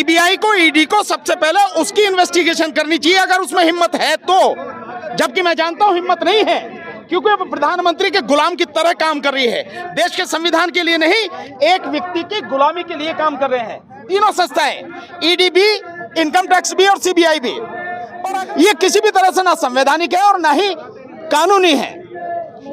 CBI को, ED को सबसे पहले उसकी इन्वेस्टिगेशन करनी चाहिए अगर उसमें हिम्मत है तो, जबकि मैं जानता हूं हिम्मत नहीं है, क्योंकि वो प्रधानमंत्री के गुलाम की तरह काम कर रही है। देश के संविधान के लिए नहीं, एक व्यक्ति की गुलामी के लिए काम कर रहे हैं तीनों संस्थाएं, ईडी भी, इनकम टैक्स भी और सीबीआई भी। और ये किसी भी तरह से ना संवैधानिक है और ना ही कानूनी है।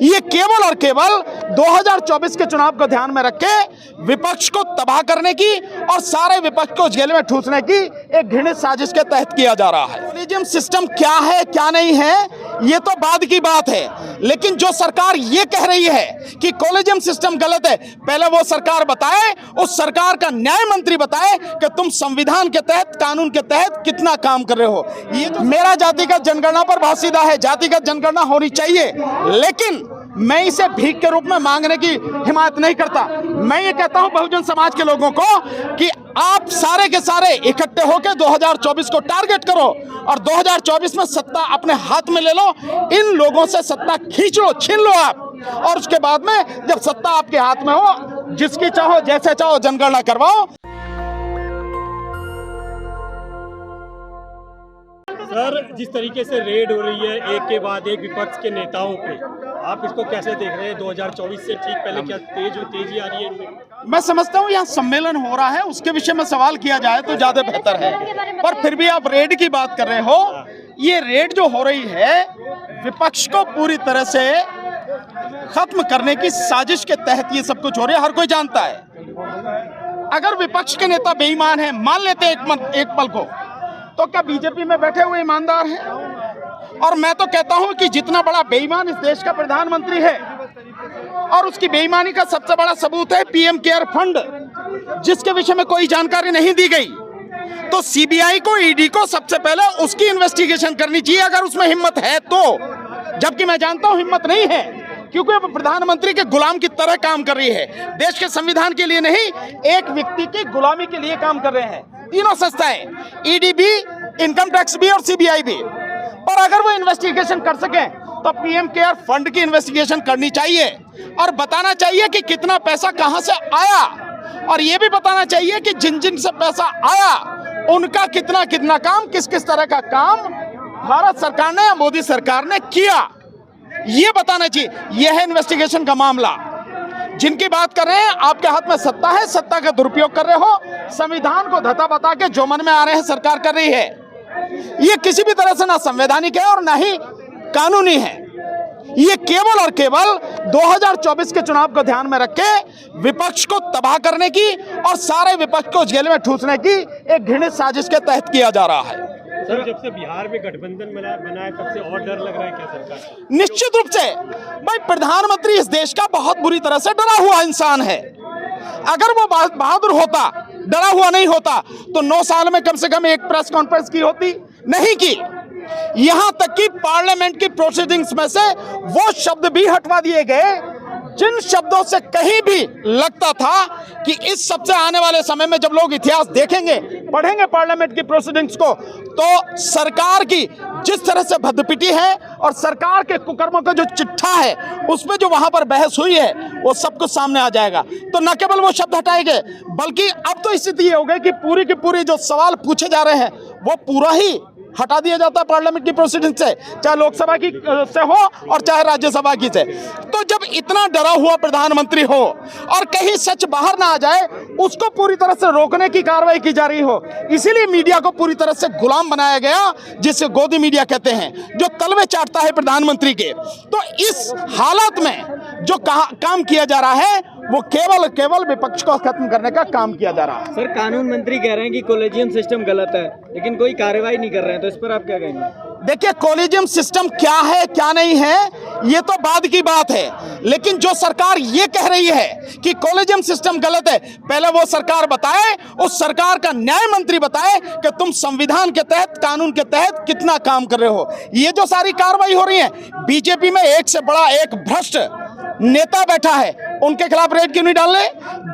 ये केवल और केवल 2024 के चुनाव को ध्यान में रख के विपक्ष को तबाह करने की और सारे विपक्ष को जेल में ठूसने की एक घृणित साजिश के तहत किया जा रहा है। कॉलेजियम सिस्टम क्या है क्या नहीं है ये तो बाद की बात है, लेकिन जो सरकार ये कह रही है कि कॉलेजियम सिस्टम गलत है, पहले वो सरकार बताए, उस सरकार का न्याय मंत्री बताए कि तुम संविधान के तहत, कानून के तहत कितना काम कर रहे हो। ये तो मेरा जातिगत जनगणना पर बहुत सीधा है, जातिगत जनगणना होनी चाहिए, लेकिन मैं इसे भीख के रूप में मांगने की हिमायत नहीं करता। मैं ये कहता हूं बहुजन समाज के लोगों को कि आप सारे के सारे इकट्ठे होकर 2024 को टारगेट करो और 2024 में सत्ता अपने हाथ में ले लो, इन लोगों से सत्ता खींच लो, छीन लो आप, और उसके बाद में जब सत्ता आपके हाथ में हो, जिसकी चाहो जैसे चाहो जनगणना करवाओ। सर, जिस तरीके से रेड हो रही है एक के बाद एक विपक्ष के नेताओं पे, आप इसको कैसे देख रहे हैं? 2024 से ठीक पहले क्या तेजी आ रही है इनमें? मैं समझता हूँ यहाँ सम्मेलन हो रहा है, उसके विषय में सवाल किया जाए तो ज्यादा बेहतर है, पर फिर भी आप रेड की बात कर रहे हो। ये रेड जो हो रही है विपक्ष को पूरी तरह से खत्म करने की साजिश के तहत ये सब कुछ हो रहा है, हर कोई जानता है। अगर विपक्ष के नेता बेईमान हैं, मान लेते हैं एक पल को, तो क्या बीजेपी में बैठे हुए ईमानदार हैं? और मैं तो कहता हूं कि जितना बड़ा बेईमान इस देश का प्रधानमंत्री है, और उसकी बेईमानी का सबसे बड़ा सबूत है पीएम केयर फंड, जिसके विषय में कोई जानकारी नहीं दी गई। तो सीबीआई को, ईडी को सबसे पहले उसकी इन्वेस्टिगेशन करनी चाहिए अगर उसमें हिम्मत है तो, जबकि मैं जानता हूं हिम्मत नहीं है, क्योंकि वो प्रधानमंत्री के गुलाम की तरह काम कर रही है। देश के संविधान के लिए नहीं, एक व्यक्ति की गुलामी के लिए काम कर रहे हैं तीनों संस्थाएं, ईडी भी, इनकम टैक्स भी और सीबीआई भी। और अगर वो इन्वेस्टिगेशन कर सके तो पीएम केयर फंड की इन्वेस्टिगेशन करनी चाहिए और बताना चाहिए कि कितना पैसा कहां से आया, और ये भी बताना चाहिए कि जिन जिन से पैसा आया उनका कितना कितना काम, किस किस तरह का काम भारत सरकार ने या मोदी सरकार ने किया, ये बताना चाहिए। यह है इन्वेस्टिगेशन का मामला। जिनकी बात कर रहे हैं, आपके हाथ में सत्ता है, सत्ता का दुरुपयोग कर रहे हो, संविधान को धता बता के जो मन में आ रहे हैं सरकार कर रही है। ये किसी भी तरह से ना संवैधानिक है और ना ही कानूनी है। ये केवल और केवल 2024 के चुनाव को ध्यान में रख के विपक्ष को तबाह करने की और सारे विपक्ष को जेल में ठूसने की एक घृणित साजिश के तहत किया जा रहा है। सर, जब से बिहार में गठबंधन बना है तब से और डर लग रहा है क्या सरकार? निश्चित रूप से भाई, प्रधानमंत्री इस देश का बहुत बुरी तरह से डरा हुआ इंसान है। अगर वो बहादुर होता, डरा हुआ नहीं होता, तो 9 साल में कम से कम एक प्रेस कॉन्फ्रेंस की होती, नहीं की। यहां तक कि पार्लियामेंट की प्रोसीडिंग्स में से वो शब्द भी हटवा दिए गए जिन शब्दों से कहीं भी लगता था कि इस सबसे आने वाले समय में जब लोग इतिहास देखेंगे, पढ़ेंगे पार्लियामेंट की प्रोसीडिंग्स को, तो सरकार की जिस तरह से भद्दपिटी है और सरकार के कुकर्मों का जो चिट्ठा है उसमें जो वहां पर बहस हुई है वो सब कुछ सामने आ जाएगा। तो न केवल वो शब्द हटाए गए, बल्कि अब तो स्थिति ये हो गई कि पूरी की पूरी जो सवाल पूछे जा रहे हैं वो पूरा ही हटा दिया जाता है पार्लियामेंट की प्रोसीडिंग से, चाहे लोकसभा की से हो और चाहे राज्यसभा की से। तो जब इतना डरा हुआ प्रधानमंत्री हो और कहीं सच बाहर ना आ जाए, उसको पूरी तरह से रोकने की कार्रवाई की जा रही हो, इसीलिए मीडिया को पूरी तरह से गुलाम बनाया गया, जिसे गोदी मीडिया कहते हैं, जो तलवे चाटता है प्रधानमंत्री के। तो इस हालत में जो काम किया जा रहा है वो केवल विपक्ष को खत्म करने का काम किया जा रहा है। सर, कानून मंत्री कह रहे हैं कि कॉलेजियम सिस्टम गलत है, लेकिन कोई कार्रवाई नहीं कर रहे हैं, तो इस पर आप क्या कहेंगे? देखिए, कॉलेजियम सिस्टम क्या है क्या नहीं है ये तो बाद की बात है, लेकिन जो सरकार ये कह रही है कि कॉलेजियम सिस्टम गलत है, पहले वो सरकार बताए, उस सरकार का न्याय मंत्री बताए कि तुम संविधान के तहत, कानून के तहत कितना काम कर रहे हो। ये जो सारी कार्रवाई हो रही है, बीजेपी में एक से बड़ा एक भ्रष्ट नेता बैठा है, उनके खिलाफ रेड क्यों नहीं डालने?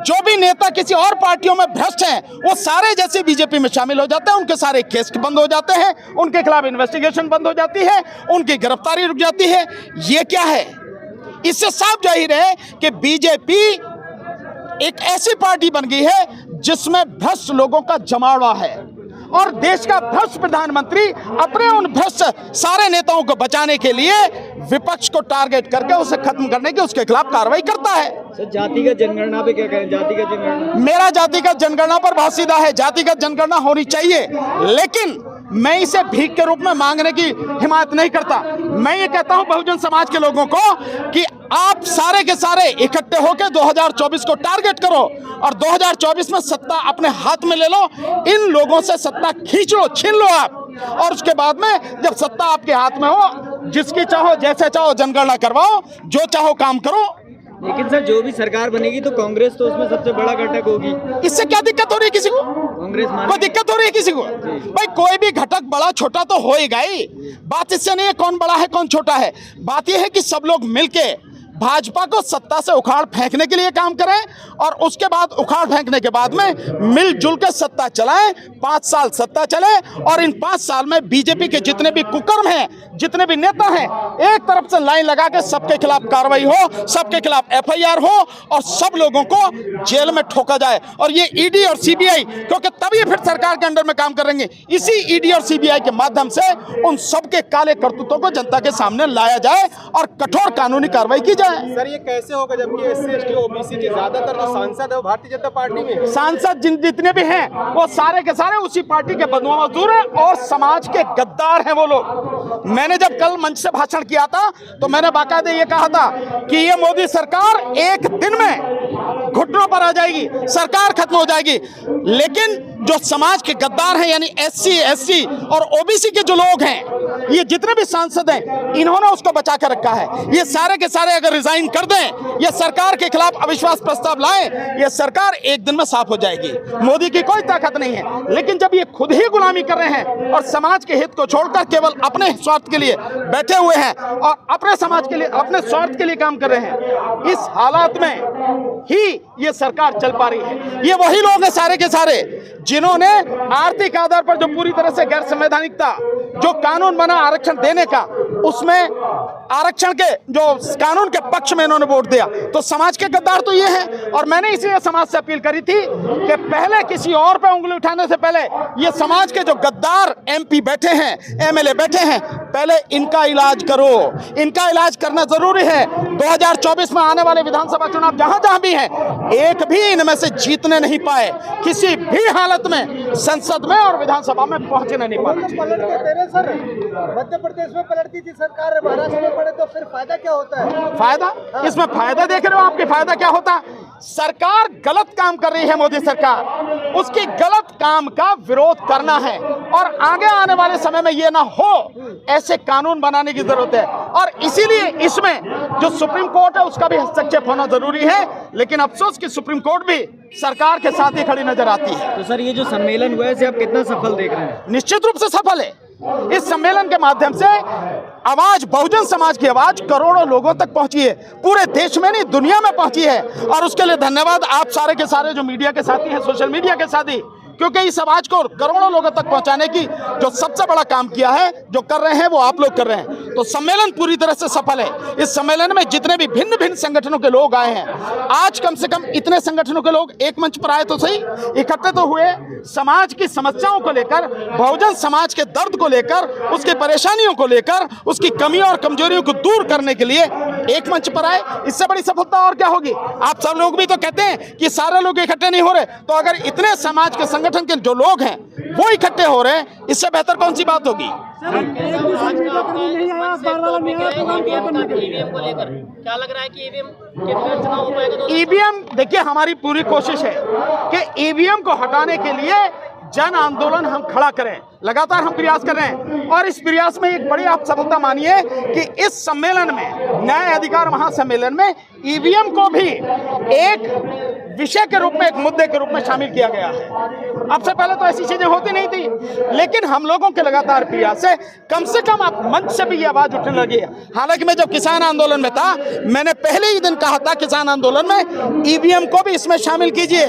जो भी नेता किसी और पार्टियों में भ्रष्ट हैं वो सारे जैसे बीजेपी में शामिल हो जाते हैं, उनके सारे केस बंद हो जाते हैं, उनके खिलाफ इन्वेस्टिगेशन बंद हो जाती है, उनकी गिरफ्तारी रुक जाती है। ये क्या है? इससे साफ जाहिर है कि बीजेपी एक ऐसी पार्टी बन गई है जिसमें भ्रष्ट लोगों का जमावड़ा है और देश का भ्रष्ट प्रधानमंत्री अपने उन भ्रष्ट सारे नेताओं को बचाने के लिए विपक्ष को टारगेट करके उसे खत्म करने की उसके खिलाफ कार्रवाई करता है। सर, जातिगत जनगणना पे क्या कहें? जातिगत जनगणना, मेरा जातिगत जनगणना पर बहुत सीधा है, जातिगत जनगणना होनी चाहिए, लेकिन मैं इसे भीख के रूप में मांगने की हिमायत नहीं करता। मैं ये कहता हूं बहुजन समाज के लोगों को कि आप सारे के सारे इकट्ठे होकर 2024 को टारगेट करो और 2024 में सत्ता अपने हाथ में ले लो, इन लोगों से सत्ता खींच लो, छीन लो आप, और उसके बाद में जब सत्ता आपके हाथ में हो, जिसकी चाहो जैसे चाहो जनगणना करवाओ, जो चाहो काम करो। लेकिन सर, जो भी सरकार बनेगी तो कांग्रेस तो उसमें सबसे बड़ा घटक होगी। इससे क्या दिक्कत हो रही है किसी को? कांग्रेस कोई दिक्कत हो रही है किसी को? भाई कोई भी घटक बड़ा छोटा तो होएगा ही, बात इससे नहीं है कौन बड़ा है कौन छोटा है, बात यह है कि सब लोग मिलके भाजपा को सत्ता से उखाड़ फेंकने के लिए काम करें और उसके बाद उखाड़ फेंकने के बाद में मिलजुल के सत्ता चलाएं, 5 साल सत्ता चले और इन 5 साल में बीजेपी के जितने भी कुकर्म हैं, जितने भी नेता हैं, एक तरफ से लाइन लगा के सबके खिलाफ कार्रवाई हो, सबके खिलाफ FIR हो और सब लोगों को जेल में ठोका जाए। और ये ED और CBI, क्योंकि तभी फिर सरकार के अंडर में काम करेंगे, इसी ED और CBI के माध्यम से उन सबके काले करतूतों को जनता के सामने लाया जाए और कठोर कानूनी कार्रवाई की जाए। सर, ये कैसे होगा जबकि SC ST OBC के ज्यादातर जो सांसद है वो भारतीय जनता पार्टी में? सांसद जितने भी हैं वो सारे के सारे उसी पार्टी के बदनुमा मजदूर हैं और समाज के गद्दार हैं वो लोग। मैंने जब कल मंच से भाषण किया था तो मैंने बाकायदे ये कहा था कि ये मोदी सरकार एक दिन में घुटनों पर आ जाएगी, सरकार खत्म हो जाएगी, लेकिन जो समाज के गद्दार हैं यानी SC ST और OBC के जो लोग हैं, ये जितने भी सांसद हैं, इन्होंने उसको बचा कर रखा है। ये सारे के सारे अगर रिजाइन कर दें, ये सरकार के खिलाफ अविश्वास प्रस्ताव लाएं, ये सरकार एक दिन में साफ हो जाएगी। मोदी की कोई ताकत नहीं है, लेकिन जब ये खुद ही गुलामी कर रहे हैं और समाज के हित को छोड़कर केवल अपने स्वार्थ के लिए बैठे हुए हैं और अपने समाज के लिए, अपने स्वार्थ के लिए काम कर रहे हैं, इस हालात में ही ये सरकार चल पा रही है। ये वही लोग हैं सारे के सारे जिन्होंने आर्थिक आधार पर जो पूरी तरह से गैर संवैधानिक था, जो कानून बना आरक्षण देने का, उसमें आरक्षण के जो कानून के पक्ष में इन्होंने वोट दिया। तो समाज के गद्दार तो ये हैं। और मैंने इसलिए समाज से अपील करी थी कि पहले किसी और पे उंगली उठाने से पहले ये समाज के जो गद्दार MP बैठे हैं, MLA बैठे हैं, पहले इनका इलाज करो। इनका इलाज करना जरूरी है। 2024 में आने वाले विधानसभा चुनाव जहां जहां भी हैं, एक भी इनमें से जीतने नहीं पाए, किसी भी हालत में संसद में और विधानसभा में पहुंचने नहीं पाना चाहिए। पलट के तेरे सर, मध्य प्रदेश में पलटती थी सरकार, महाराष्ट्र में पड़े तो फिर फायदा क्या होता है? फायदा? इसमें फायदा देख रहे हो आपके? फायदा क्या होता? सरकार गलत काम कर रही है, मोदी सरकार, उसकी गलत काम का विरोध करना है और आगे आने वाले समय में ये ना हो, ऐसे कानून बनाने की जरूरत है। और इसीलिए इसमें जो सुप्रीम कोर्ट है उसका भी हस्तक्षेप होना जरूरी है, लेकिन अफसोस कि सुप्रीम कोर्ट भी सरकार के साथ ही खड़ी नजर आती है। तो सर, ये जो सम्मेलन हुआ है इसे आप कितना सफल देख रहे हैं? निश्चित रूप से सफल है। इस सम्मेलन के माध्यम से आवाज, बहुजन समाज की आवाज करोड़ों लोगों तक पहुंची है, पूरे देश में नहीं दुनिया में पहुंची है। और उसके लिए धन्यवाद आप सारे के सारे जो मीडिया के साथी हैं, सोशल मीडिया के साथी, क्योंकि इस आवाज को करोड़ों लोगों तक पहुंचाने की जो सबसे बड़ा काम किया है, जो कर रहे हैं, वो आप लोग कर रहे हैं। तो सम्मेलन पूरी तरह से सफल है। इस सम्मेलन में जितने भी भिन्न भिन्न संगठनों के लोग आए हैं, आज कम से कम इतने संगठनों के लोग एक मंच पर आए तो सही, इकट्ठे तो हुए, समाज की समस्याओं को लेकर, बहुजन समाज के दर्द को लेकर, उसकी परेशानियों को लेकर, उसकी कमियों और कमजोरियों को दूर करने के लिए एक मंच पर आए। इससे बड़ी सफलता और क्या होगी? आप सब लोग भी तो कहते हैं कि सारे लोग इकट्ठे नहीं हो रहे, तो अगर इतने समाज के संगठन के जो लोग हैं वो इकट्ठे हो रहे हैं, इससे बेहतर कौन सी बात होगी? क्या लग रहा है कि EVM के बिना चुनाव हो पाएगा? EVM, देखिए, हमारी पूरी कोशिश है कि EVM को हटाने के लिए जन आंदोलन हम खड़ा करें। लगातार हम प्रयास कर रहे हैं और इस प्रयास में एक बड़ी आप सफलता मानिए कि इस सम्मेलन में, न्याय अधिकार महासम्मेलन में, EVM को भी एक विषय के रूप में, एक मुद्दे के रूप में शामिल किया गया है। अब से पहले तो ऐसी चीजें होती नहीं थी, लेकिन हम लोगों के लगातार प्रयास से कम आप मंच से भी ये आवाज उठने लगी है। हालांकि मैं जब किसान आंदोलन में था, मैंने पहले ही दिन कहा था किसान आंदोलन में EVM को भी इसमें शामिल कीजिए।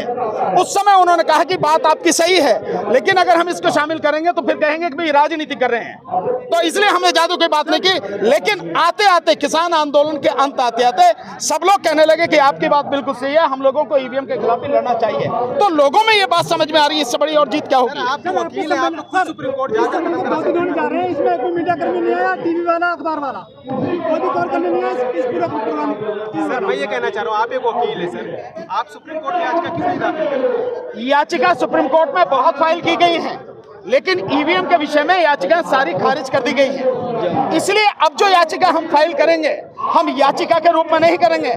उस समय उन्होंने कहा कि बात आपकी सही है, लेकिन अगर हम इसको शामिल करेंगे तो लोग फिर कहेंगे कि भाई राजनीति कर रहे हैं। तो इसलिए हमने जादू की बात नहीं की, लेकिन आते आते किसान आंदोलन के अंत आते आते सब लोग कहने लगे कि आपकी बात बिल्कुल सही है, हम लोगों को ईवीएम के खिलाफ ही लड़ना चाहिए। तो लोगों में ये बात समझ में आ रही है, इससे बड़ी और जीत क्या होगी। आप वकील हैं, आप खुद सुप्रीम कोर्ट जा रहे हैं, इसमें कोई मीडिया कर्मी नहीं है, टीवी वाला, अखबार वाला, कोई भी कॉल करने नहीं है इस पूरा प्रोग्राम। सर मैं ये कहना चाह रहा हूँ, आप एक वकील है सर, आप सुप्रीम कोर्ट में याचिका क्यों नहीं दाखिल कर रहे? याचिका सुप्रीम कोर्ट में बहुत फाइल की गई है, लेकिन ईवीएम के विषय में याचिका सारी खारिज कर दी गई है। इसलिए अब जो याचिका हम फाइल करेंगे, हम याचिका के रूप में नहीं करेंगे,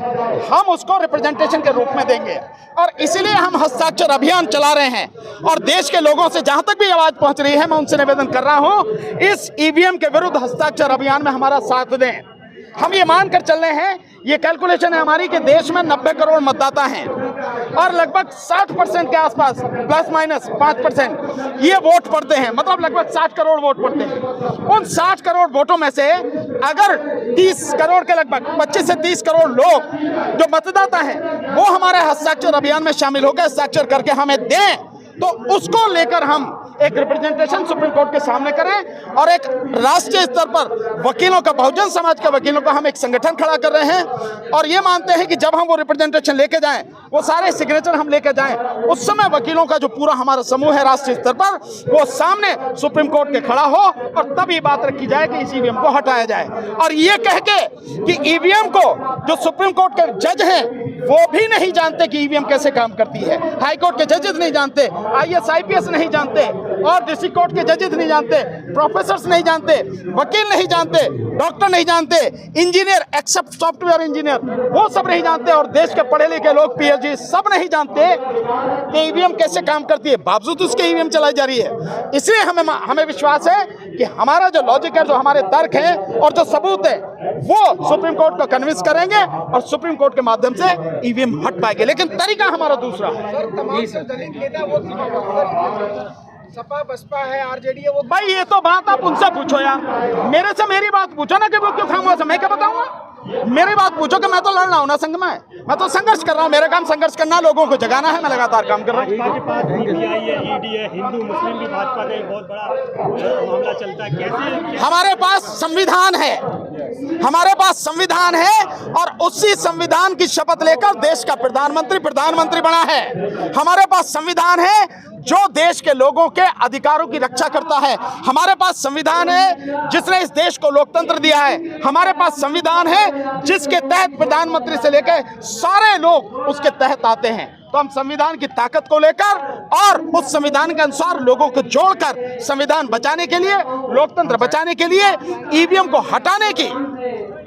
हम उसको रिप्रेजेंटेशन के रूप में देंगे। और इसलिए हम हस्ताक्षर अभियान चला रहे हैं और देश के लोगों से जहां तक भी आवाज पहुंच रही है, मैं उनसे निवेदन कर रहा हूं, इस ईवीएम के विरुद्ध हस्ताक्षर अभियान में हमारा साथ दें। हम ये मानकर चल रहे हैं, ये कैलकुलेशन है हमारी कि देश में 90 करोड़ मतदाता हैं और लगभग 60% के आसपास प्लस माइनस 5% ये वोट पड़ते हैं, मतलब लगभग 60 करोड़ वोट पड़ते हैं। उन 60 करोड़ वोटों में से अगर 30 करोड़ के लगभग 25 से 30 करोड़ लोग जो मतदाता हैं वो हमारे हस्ताक्षर अभियान में शामिल होकर हस्ताक्षर करके हमें दें, तो उसको लेकर हम एक रिप्रेजेंटेशन सुप्रीम कोर्ट के सामने करें और एक राष्ट्रीय स्तर पर वकीलों का, बहुजन समाज के वकीलों का हम एक संगठन खड़ा कर रहे हैं और ये मानते हैं कि जब हम वो रिप्रेजेंटेशन लेके जाएं, वो सारे सिग्नेचर हम लेके जाएं, उस समय वकीलों का जो पूरा हमारा समूह है राष्ट्रीय स्तर पर, वो सामने सुप्रीम कोर्ट के खड़ा हो और तब ये बात रखी जाए कि इस ईवीएम को हटाया जाए। और ये कह के कि ईवीएम को जो सुप्रीम कोर्ट के जज हैं वो भी नहीं जानते कि ईवीएम कैसे काम करती है, हाई कोर्ट के जजेस नहीं जानते, IAS IPS नहीं जानते और डिस्ट्रिक्ट कोर्ट के जजेस नहीं जानते, प्रोफेसर्स नहीं जानते, वकील नहीं जानते, डॉक्टर नहीं जानते, इंजीनियर एक्सेप्ट सॉफ्टवेयर इंजीनियर वो सब नहीं जानते और देश के पढ़े लिखे लोग PhD सब नहीं जानते कि ईवीएम कैसे काम करती है, बावजूद उसके ईवीएम चलाई जा रही है। इसलिए हमें विश्वास है कि हमारा जो लॉजिक है, जो हमारे तर्क हैं और जो सबूत है, वो सुप्रीम कोर्ट को कन्विंस करेंगे और सुप्रीम कोर्ट के माध्यम से ईवीएम हट पाएंगे। लेकिन तरीका हमारा दूसरा है। सपा बसपा है, RJD है, वो भाई ये तो बात आप उनसे पूछो यार, मेरे से मेरी बात पूछो ना कि वो क्यों खामोश है, मैं क्या बताऊंगा। मेरी बात पूछो कि मैं तो लड़ रहा हूँ ना संघ में, मैं तो संघर्ष कर रहा हूँ, मेरा काम संघर्ष करना, लोगों को जगाना है, मैं लगातार काम कर रहा हूँ। भाजपा के पास CPI है, ED है, हिंदू मुस्लिम भी भाजपा का एक बहुत बड़ा मामला चलता है, कैसे? हमारे पास संविधान है, हमारे पास संविधान है और उसी संविधान की शपथ लेकर देश का प्रधानमंत्री बना है। हमारे पास संविधान है जो देश के लोगों के अधिकारों की रक्षा करता है। हमारे पास संविधान है जिसने इस देश को लोकतंत्र दिया है। हमारे पास संविधान है जिसके तहत प्रधानमंत्री से लेकर सारे लोग उसके तहत आते हैं। तो हम संविधान की ताकत को लेकर और उस संविधान के अनुसार लोगों को जोड़कर संविधान बचाने के लिए, लोकतंत्र बचाने के लिए, ईवीएम को हटाने की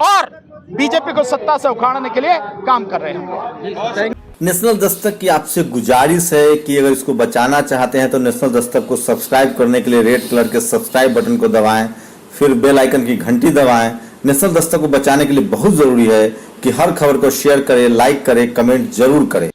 और बीजेपी को सत्ता से उखाड़ने के लिए काम कर रहे हैं। नेशनल दस्तक की आपसे गुजारिश है कि अगर इसको बचाना चाहते हैं तो नेशनल दस्तक को सब्सक्राइब करने के लिए रेड कलर के सब्सक्राइब बटन को दबाएं, फिर बेल आइकन की घंटी दबाएं। नेशनल दस्तक को बचाने के लिए बहुत जरूरी है कि हर खबर को शेयर करें, लाइक करें, कमेंट जरूर करें।